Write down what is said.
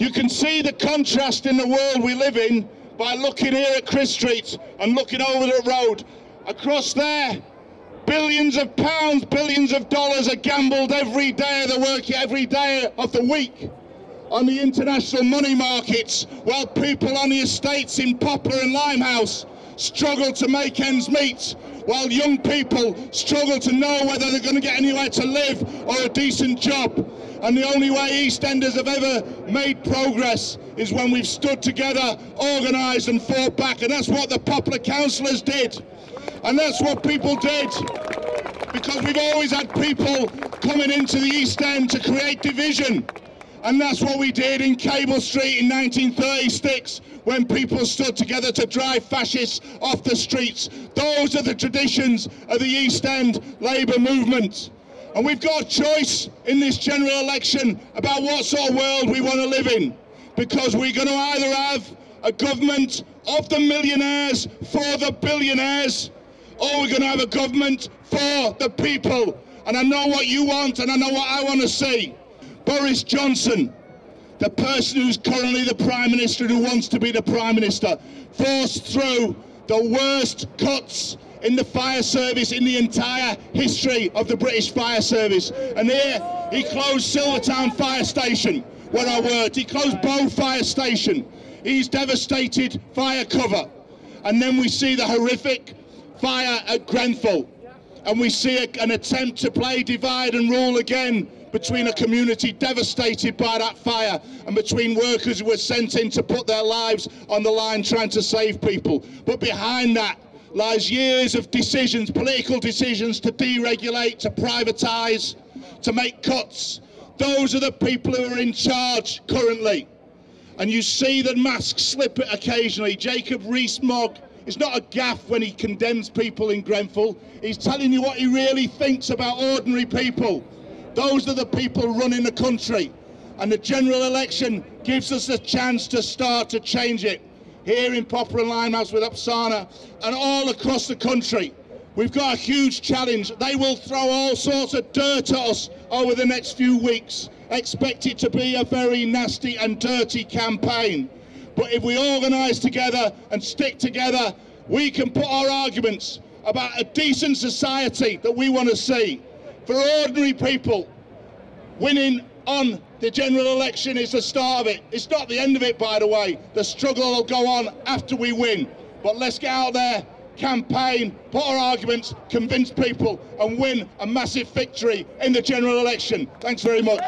You can see the contrast in the world we live in by looking here at Chrisp Street and looking over the road. Across there, billions of pounds, billions of dollars are gambled every day of the work, every day of the week on the international money markets, while people on the estates in Poplar and Limehouse struggle to make ends meet, while young people struggle to know whether they're going to get anywhere to live or a decent job. And the only way EastEnders have ever made progress is when we've stood together, organised and fought back, and that's what the Poplar councillors did. And that's what people did, because we've always had people coming into the East End to create division. And that's what we did in Cable Street in 1936, when people stood together to drive fascists off the streets. Those are the traditions of the East End Labour movement. And we've got a choice in this general election about what sort of world we want to live in, because we're going to either have a government of the millionaires for the billionaires, or we're going to have a government for the people. And I know what you want, and I know what I want to see. Boris Johnson, the person who's currently the Prime Minister, who wants to be the Prime Minister, forced through the worst cuts in the fire service in the entire history of the British Fire Service. And here, he closed Silvertown Fire Station, where I worked. He closed Bow Fire Station. He's devastated fire cover. And then we see the horrific fire at Grenfell. And we see an attempt to play divide and rule again between a community devastated by that fire and between workers who were sent in to put their lives on the line trying to save people. But behind that lies years of decisions, political decisions, to deregulate, to privatise, to make cuts. Those are the people who are in charge currently. And you see the mask slip occasionally. Jacob Rees-Mogg is not a gaffe when he condemns people in Grenfell. He's telling you what he really thinks about ordinary people. Those are the people running the country. And the general election gives us a chance to start to change it. Here in Poplar and Limehouse with Apsana and all across the country. We've got a huge challenge. They will throw all sorts of dirt at us over the next few weeks. Expect it to be a very nasty and dirty campaign. But if we organise together and stick together, we can put our arguments about a decent society that we want to see. For ordinary people, winning on the general election is the start of it. It's not the end of it, by the way. The struggle will go on after we win. But let's get out there, campaign, put our arguments, convince people and win a massive victory in the general election. Thanks very much.